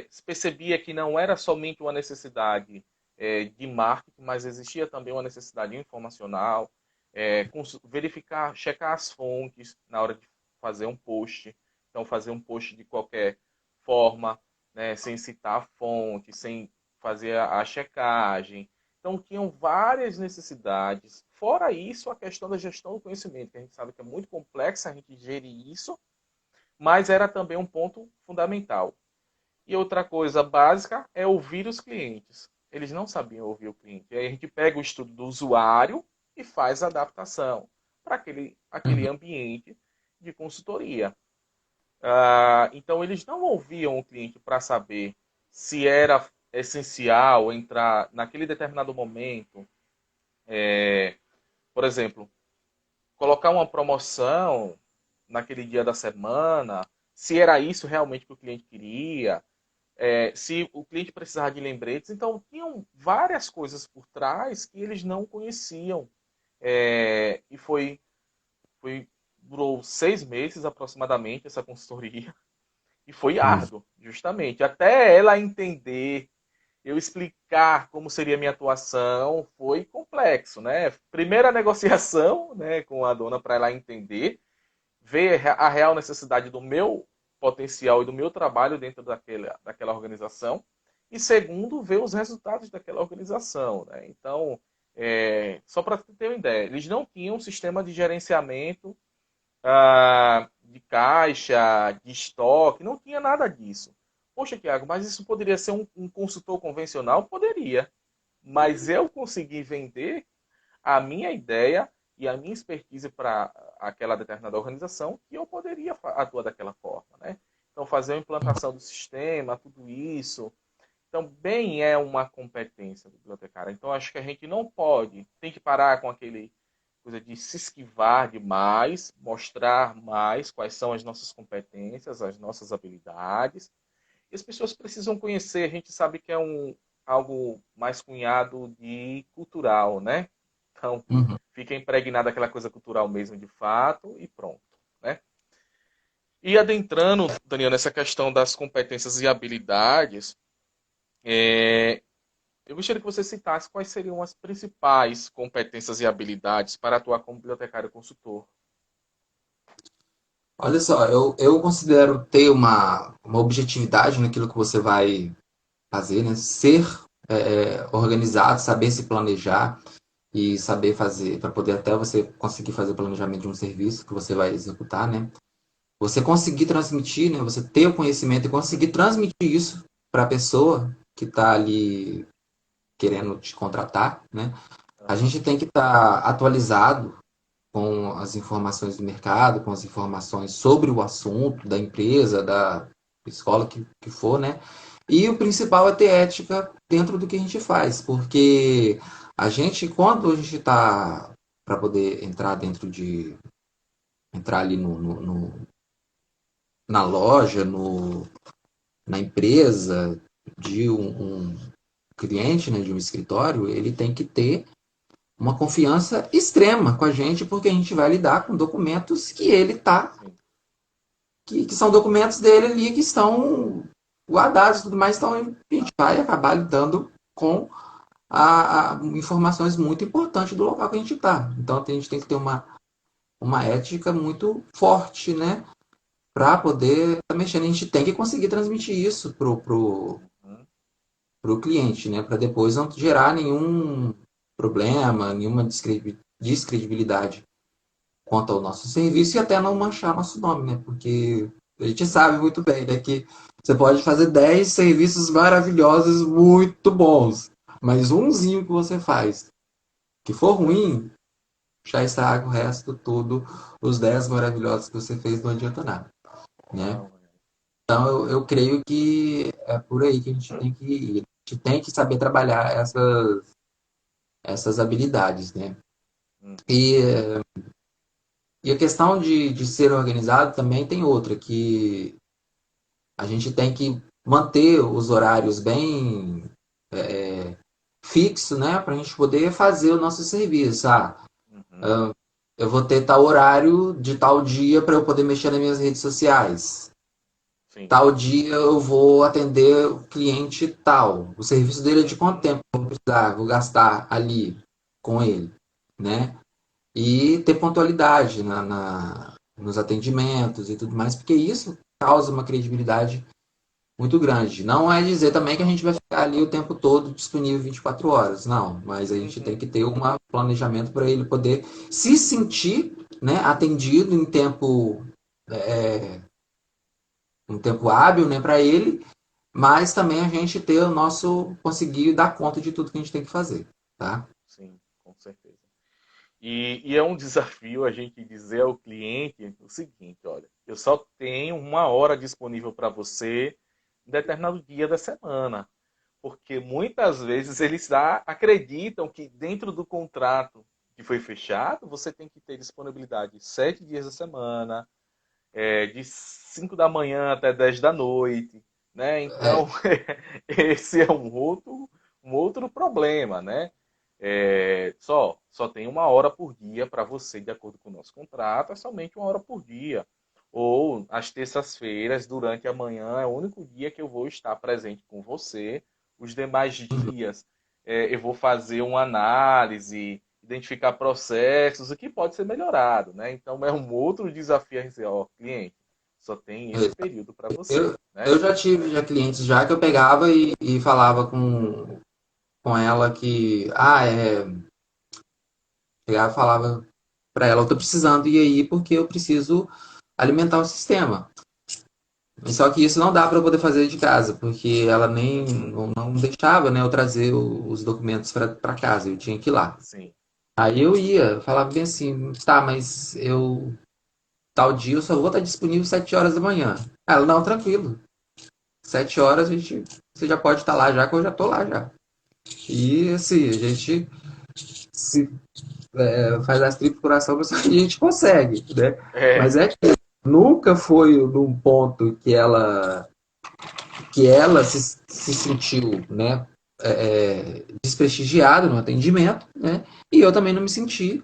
se percebia que não era somente uma necessidade de marketing, mas existia também uma necessidade informacional, verificar, checar as fontes na hora de fazer um post. Então, fazer um post de qualquer forma, né, sem citar a fonte, sem fazer a checagem. Então, tinham várias necessidades. Fora isso, a questão da gestão do conhecimento, que a gente sabe que é muito complexa a gente gerir isso, mas era também um ponto fundamental. E outra coisa básica é ouvir os clientes. Eles não sabiam ouvir o cliente. E aí a gente pega o estudo do usuário e faz a adaptação para aquele uhum, ambiente de consultoria. Então, eles não ouviam o cliente para saber se era essencial entrar naquele determinado momento. Por exemplo, colocar uma promoção naquele dia da semana, se era isso realmente que o cliente queria, se o cliente precisava de lembretes. Então, tinham várias coisas por trás que eles não conheciam. E durou 6 meses aproximadamente essa consultoria. E foi uhum. árduo, justamente. Até ela entender, eu explicar como seria a minha atuação, foi complexo, né? Primeira negociação, né, com a dona para ela entender, ver a real necessidade do meu potencial e do meu trabalho dentro daquela organização. E segundo, ver os resultados daquela organização, né? Então, só para ter uma ideia, eles não tinham um sistema de gerenciamento de caixa, de estoque, não tinha nada disso. Poxa, Tiago, mas isso poderia ser um consultor convencional? Poderia. Mas eu consegui vender a minha ideia e a minha expertise para aquela determinada organização que eu poderia atuar daquela forma, né? Então, fazer a implantação do sistema, tudo isso. Então, bem é uma competência do bibliotecário. Então, acho que a gente não pode, tem que parar com aquele coisa de se esquivar demais, mostrar mais quais são as nossas competências, as nossas habilidades. E as pessoas precisam conhecer, a gente sabe que é algo mais cunhado de cultural, né? Então, Uhum. fica impregnada aquela coisa cultural mesmo de fato e pronto, né? E adentrando, Daniel, nessa questão das competências e habilidades, é, eu gostaria que você citasse quais seriam as principais competências e habilidades para atuar como bibliotecário consultor. Olha só, eu considero ter uma objetividade naquilo que você vai fazer, né? Ser organizado, saber se planejar e saber fazer, para poder até você conseguir fazer o planejamento de um serviço que você vai executar, né? Você conseguir transmitir, né? Você ter o conhecimento e conseguir transmitir isso para a pessoa que está ali querendo te contratar, né? A Aham, gente tem que estar atualizado com as informações do mercado, com as informações sobre o assunto da empresa, da escola que for, né? E o principal é ter ética dentro do que a gente faz, porque a gente, quando a gente está para poder entrar dentro de entrar ali na loja, na empresa de um cliente, né, de um escritório, ele tem que ter uma confiança extrema com a gente, porque a gente vai lidar com documentos que ele tá, sim. que são documentos dele ali que estão guardados e tudo mais, então a gente vai acabar lidando com informações muito importantes do local que a gente está. Então a gente tem que ter uma ética muito forte, né? Para poder estar mexendo. A gente tem que conseguir transmitir isso Uhum, pro cliente, né? Para depois não gerar nenhum problema, nenhuma descredibilidade quanto ao nosso serviço e até não manchar nosso nome, né? Porque a gente sabe muito bem, né, que você pode fazer 10 serviços maravilhosos, muito bons, mas umzinho que você faz, que for ruim, já estraga o resto tudo, os 10 maravilhosos que você fez não adianta nada, né? não, Então eu creio que é por aí que a gente tem que ir. A gente tem que saber trabalhar essas habilidades, né? uhum, E, e a questão de ser organizado também tem outra, que a gente tem que manter os horários bem fixos, né? Para a gente poder fazer o nosso serviço. uhum, Eu vou ter tal horário de tal dia para eu poder mexer nas minhas redes sociais. sim. Tal dia eu vou atender o cliente tal. O serviço dele é de quanto Uhum, tempo eu vou precisar, vou gastar ali com ele, né? E ter pontualidade nos atendimentos e tudo mais, porque isso causa uma credibilidade muito grande. Não é dizer também que a gente vai ficar ali o tempo todo disponível 24 horas, não, mas a gente tem uhum, que ter um planejamento para ele poder se sentir, né, atendido em tempo um tempo hábil, né, para ele, mas também a gente ter o nosso conseguir dar conta de tudo que a gente tem que fazer, tá? sim, com certeza. E é um desafio a gente dizer ao cliente o seguinte, olha, eu só tenho uma hora disponível para você em determinado dia da semana. Porque muitas vezes eles acreditam que dentro do contrato que foi fechado, você tem que ter disponibilidade 7 dias da semana, de 5 da manhã até 10 da noite, né? É, Então, esse é um outro problema, né? Só tem uma hora por dia para você, de acordo com o nosso contrato, é somente uma hora por dia. Ou às terças-feiras, durante a manhã, é o único dia que eu vou estar presente com você. Os demais dias, eu vou fazer uma análise, identificar processos, o que pode ser melhorado, né? Então é um outro desafio a dizer, ó, cliente, só tem esse período para eu, você, né? eu já tive já clientes já que eu pegava e falava com ela que, pegava e falava para ela, eu tô precisando ir aí porque eu preciso alimentar o sistema. E só que isso não dá para eu poder fazer de casa, porque ela nem Uhum, não deixava, né, eu trazer os documentos para casa, eu tinha que ir lá. sim. Aí eu ia, eu falava bem assim, tá, mas eu tal dia eu só vou estar disponível 7 horas da manhã. Ela, não, tranquilo. 7 horas você já pode estar lá já, que eu já tô lá já. E assim, a gente se faz as tripas do coração, mas a gente consegue, né? Mas É, é que nunca foi num ponto que ela se sentiu, né, desprestigiada no atendimento, né? E eu também não me senti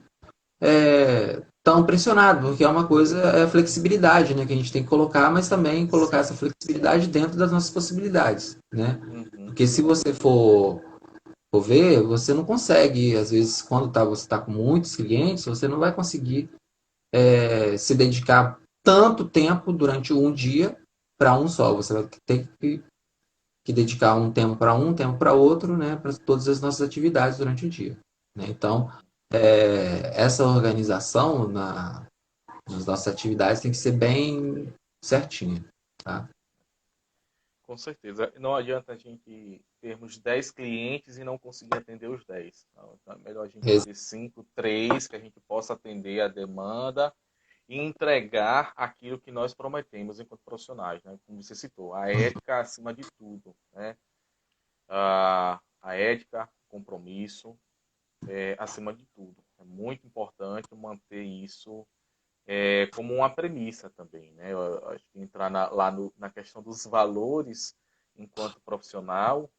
tão pressionado, porque é uma coisa, é a flexibilidade, né, que a gente tem que colocar, mas também colocar essa sim. flexibilidade dentro das nossas possibilidades, né? Uhum, Porque se você for ver, você não consegue, às vezes, quando você está com muitos clientes, você não vai conseguir se dedicar tanto tempo durante um dia para um só. Você vai ter que dedicar um tempo para um tempo para outro, né, para todas as nossas atividades durante o dia. Né? Então, essa organização nas nossas atividades tem que ser bem certinha. Tá? Com certeza. Não adianta a gente termos 10 clientes e não conseguir atender os 10. Então é melhor a gente ter 5, 3, que a gente possa atender a demanda e entregar aquilo que nós prometemos enquanto profissionais, né? Como você citou, a ética acima de tudo, né? A ética, compromisso, acima de tudo. É muito importante manter isso como uma premissa também, né? Eu acho que entrar na questão dos valores enquanto profissional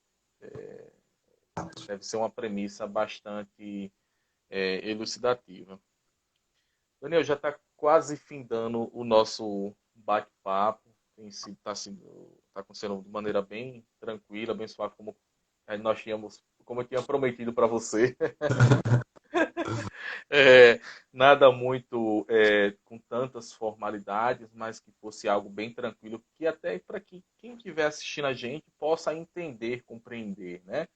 deve ser uma premissa bastante elucidativa. Daniel, já está quase findando o nosso bate-papo. Está acontecendo de maneira bem tranquila, bem suave, como eu tinha prometido para você. É, nada muito com tantas formalidades, mas que fosse algo bem tranquilo, que até para que quem estiver assistindo a gente possa entender, compreender, né?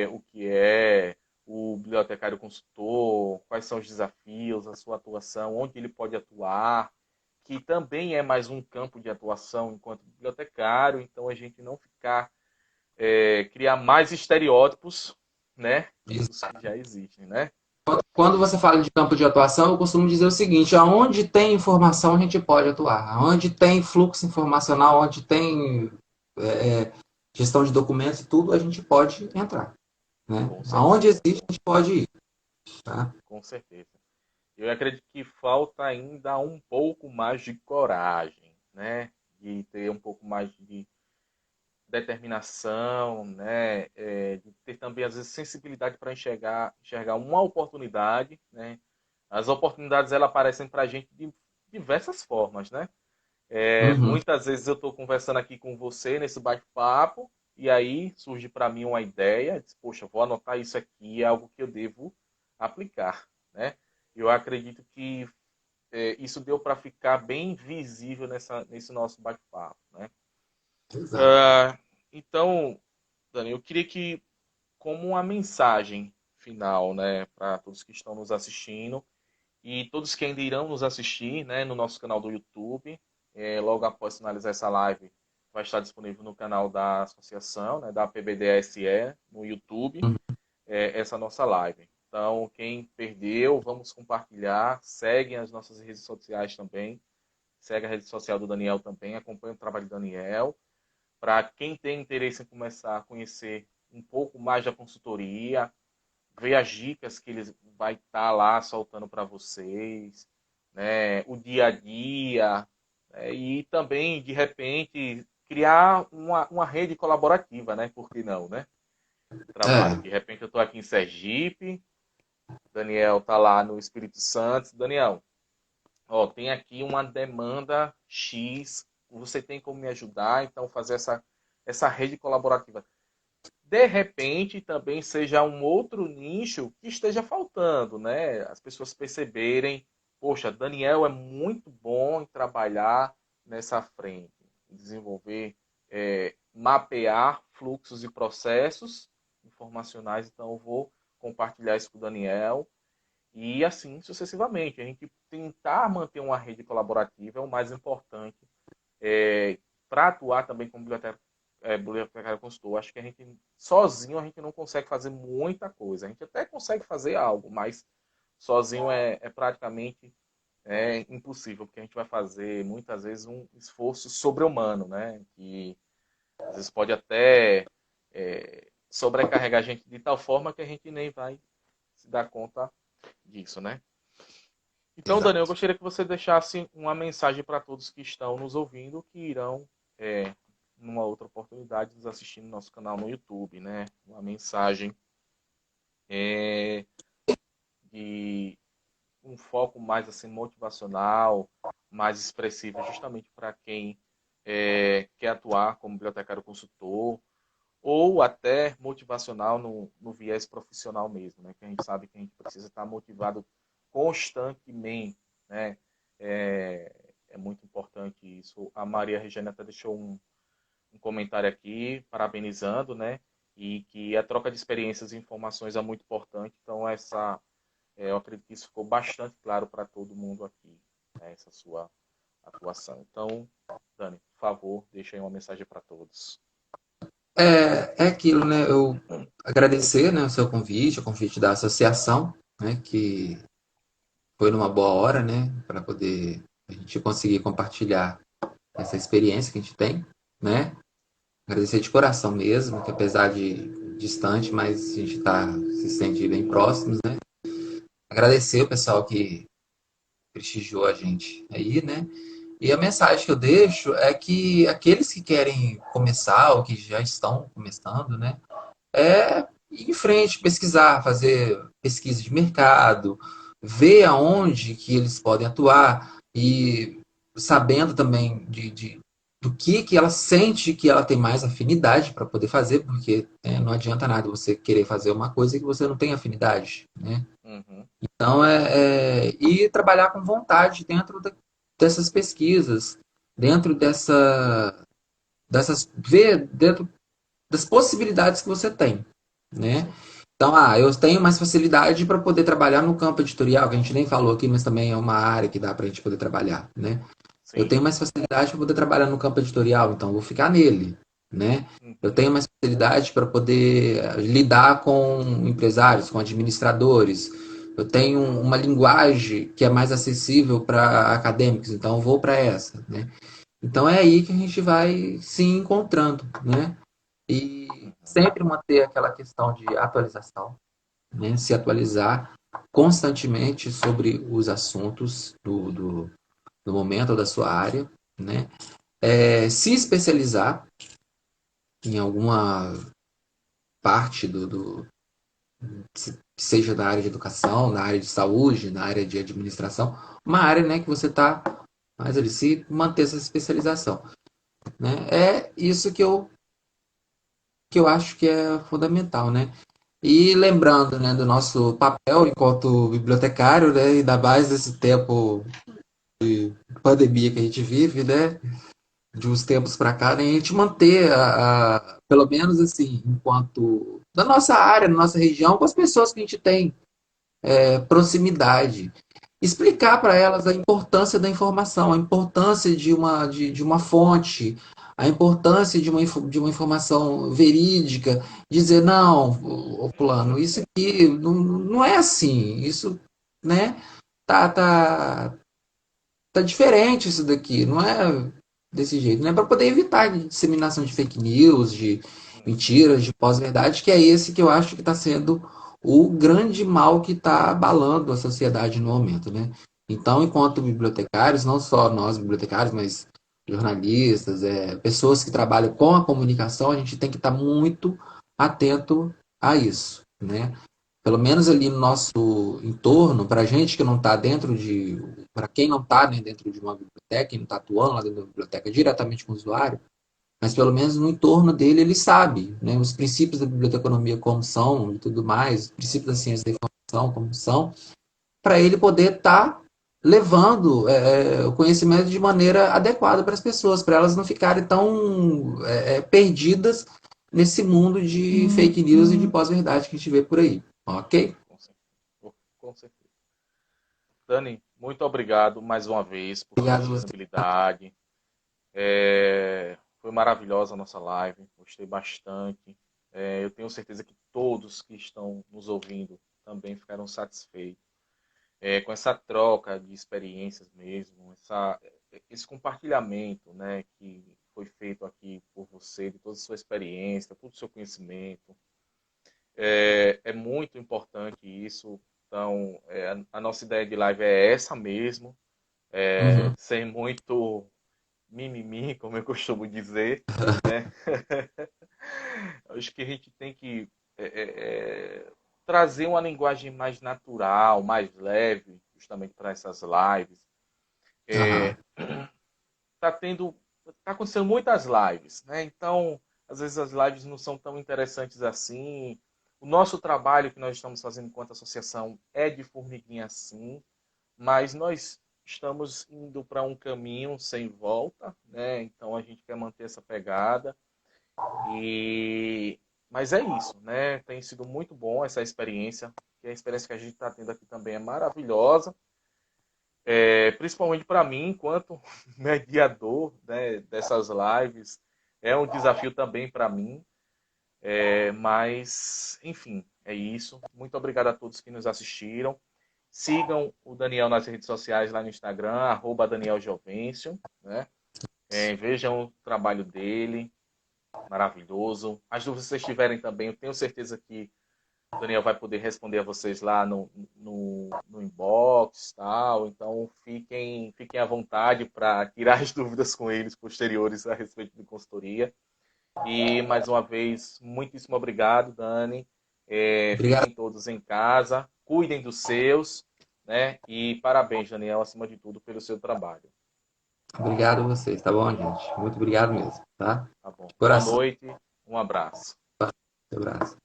O que é o bibliotecário consultor, quais são os desafios, a sua atuação, onde ele pode atuar, que também é mais um campo de atuação enquanto bibliotecário, então a gente não ficar criar mais estereótipos, né, Isso. dos que já existem, né? Quando você fala de campo de atuação, eu costumo dizer o seguinte: aonde tem informação a gente pode atuar, aonde tem fluxo informacional, onde tem é, gestão de documentos e tudo, a gente pode entrar. Né? Com Aonde certeza, existe, a gente pode ir. Tá? com certeza. Eu acredito que falta ainda um pouco mais de coragem, né? De ter um pouco mais de determinação, né? De ter também, às vezes, sensibilidade para enxergar uma oportunidade, né? As oportunidades, elas aparecem para a gente de diversas formas, né? Uhum. Muitas vezes eu estou conversando aqui com você nesse bate-papo e aí surge para mim uma ideia, diz, poxa, vou anotar isso aqui, é algo que eu devo aplicar, né? Eu acredito que isso deu para ficar bem visível nesse nosso bate-papo, né? Exato. Ah, então, Dani, eu queria que, como uma mensagem final, né, para todos que estão nos assistindo e todos que ainda irão nos assistir, né, no nosso canal do YouTube, logo após finalizar essa live, vai estar disponível no canal da associação, né, da PBDSE, no YouTube, essa nossa live. Então, quem perdeu, vamos compartilhar, seguem as nossas redes sociais também, segue a rede social do Daniel também, acompanha o trabalho do Daniel. Para quem tem interesse em começar a conhecer um pouco mais da consultoria, ver as dicas que ele vai estar lá soltando para vocês, né? O dia a dia, né? E também, de repente, criar uma rede colaborativa, né? Por que não, né? Trabalho. É, De repente eu estou aqui em Sergipe, Daniel está lá no Espírito Santo. Daniel, ó, tem aqui uma demanda X, você tem como me ajudar, então fazer essa rede colaborativa. De repente, também seja um outro nicho que esteja faltando, né? As pessoas perceberem, poxa, Daniel é muito bom em trabalhar nessa frente, em desenvolver, mapear fluxos e processos informacionais, então eu vou compartilhar isso com o Daniel, e assim sucessivamente. A gente tentar manter uma rede colaborativa é o mais importante para atuar também como bibliotecário consultor. Acho que a gente, sozinho, a gente não consegue fazer muita coisa. A gente até consegue fazer algo, mas sozinho é praticamente impossível, porque a gente vai fazer muitas vezes um esforço sobre-humano, né? Que às vezes pode até sobrecarregar a gente de tal forma que a gente nem vai se dar conta disso, né? Então, Daniel, eu exato. gostaria que você deixasse uma mensagem para todos que estão nos ouvindo, que irão, numa outra oportunidade, nos assistir no nosso canal no YouTube, né? Uma mensagem é, de um foco mais assim motivacional, mais expressivo, justamente para quem quer atuar como bibliotecário consultor, ou até motivacional no viés profissional mesmo, né? Que a gente sabe que a gente precisa estar motivado constantemente, né? É muito importante isso. A Maria Regina até deixou um comentário aqui, parabenizando, né? E que a troca de experiências e informações é muito importante. Então, eu acredito que isso ficou bastante claro para todo mundo aqui, né? Essa sua atuação. Então, Dani, por favor, deixa aí uma mensagem para todos. É aquilo, né? Eu agradecer, né, o seu convite, o convite da associação, né, que foi numa boa hora, né, para poder a gente conseguir compartilhar essa experiência que a gente tem, né? Agradecer de coração mesmo, que apesar de distante, mas a gente se sente bem próximos, né? Agradecer o pessoal que prestigiou a gente aí, né? E a mensagem que eu deixo é que aqueles que querem começar ou que já estão começando, né? É ir em frente, pesquisar, fazer pesquisa de mercado, ver aonde que eles podem atuar e sabendo também do que ela sente que ela tem mais afinidade para poder fazer, porque não adianta nada você querer fazer uma coisa que você não tem afinidade, né? Uhum. Então, e trabalhar com vontade dentro dessas pesquisas, dentro ver dentro das possibilidades que você tem, né? Sim, Então, eu tenho mais facilidade para poder trabalhar no campo editorial, que a gente nem falou aqui, mas também é uma área que dá para a gente poder trabalhar, né? Eu sim. tenho mais facilidade para poder trabalhar no campo editorial, então eu vou ficar nele, né? Eu Uhum. tenho mais facilidade para poder lidar com empresários, com administradores. Eu tenho uma linguagem que é mais acessível para acadêmicos, então eu vou para essa, né? Então é aí que a gente vai se encontrando, né? E Uhum. sempre manter aquela questão de atualização, né? Se atualizar constantemente sobre os assuntos do momento ou da sua área, né? Se especializar em alguma parte seja na área de educação, na área de saúde, na área de administração, uma área, né, que você está mais ali, se manter essa especialização, né? É isso que eu acho que é fundamental, né? E lembrando, né, do nosso papel enquanto bibliotecário, né, ainda mais nesse tempo de pandemia que a gente vive, né, de uns tempos para cá, né, a gente manter pelo menos assim, enquanto da nossa área, na nossa região, com as pessoas que a gente tem proximidade, explicar para elas a importância da informação, a importância de uma fonte, a importância de uma informação verídica, dizer, não, ô fulano, isso aqui não é assim, isso, né, tá diferente isso daqui, não é desse jeito, né, para poder evitar a disseminação de fake news, de Uhum. mentiras, de pós-verdade, que é esse que eu acho que está sendo o grande mal que está abalando a sociedade no momento, né? Então, enquanto bibliotecários, não só nós bibliotecários, mas jornalistas, pessoas que trabalham com a comunicação, a gente tem que estar muito atento a isso, né? Pelo menos ali no nosso entorno, para a gente que não está para quem não está, né, dentro de uma biblioteca, quem não está atuando lá dentro da biblioteca diretamente com o usuário, mas pelo menos no entorno dele ele sabe, né, os princípios da biblioteconomia como são e tudo mais, os princípios da Uhum. ciência da informação como são, para ele poder estar levando o conhecimento de maneira adequada para as pessoas, para elas não ficarem tão perdidas nesse mundo de fake news e de pós-verdade que a gente vê por aí. Ok? Com certeza. Com certeza. Dani, muito obrigado mais uma vez por sua Obrigado a você. disponibilidade. Foi maravilhosa a nossa live, gostei bastante. Eu tenho certeza que todos que estão nos ouvindo também ficaram satisfeitos com essa troca de experiências mesmo, esse compartilhamento, né, que foi feito aqui por você, de toda a sua experiência, todo o seu conhecimento. É muito importante isso. Então, a nossa ideia de live é essa mesmo, Uhum. sem muito mimimi, como eu costumo dizer, né? Acho que a gente tem que é, é, é, trazer uma linguagem mais natural, mais leve, justamente para essas lives. Aham. Tá tendo, tá acontecendo muitas lives, né? Então, às vezes as lives não são tão interessantes assim. O nosso trabalho que nós estamos fazendo enquanto associação é de formiguinha, sim, mas nós estamos indo para um caminho sem volta, né? Então a gente quer manter essa pegada. E mas é isso, né? Tem sido muito bom essa experiência. E a experiência que a gente está tendo aqui também é maravilhosa, principalmente para mim, enquanto mediador, né, dessas lives. É um desafio também para mim, mas enfim, é isso. Muito obrigado a todos que nos assistiram. Sigam o Daniel nas redes sociais lá no Instagram, @DanielGeovencio, né? Vejam o trabalho dele, maravilhoso. As dúvidas que vocês tiverem também, eu tenho certeza que o Daniel vai poder responder a vocês lá no inbox, tal. Então fiquem à vontade para tirar as dúvidas com eles posteriores a respeito de consultoria. E mais uma vez, muitíssimo obrigado, Dani. Obrigado. Fiquem todos em casa, cuidem dos seus, né? E parabéns, Daniel, acima de tudo, pelo seu trabalho. Obrigado a vocês, tá bom, gente? Muito obrigado mesmo, tá? Tá bom. De Boa coração. noite, um abraço. Um abraço.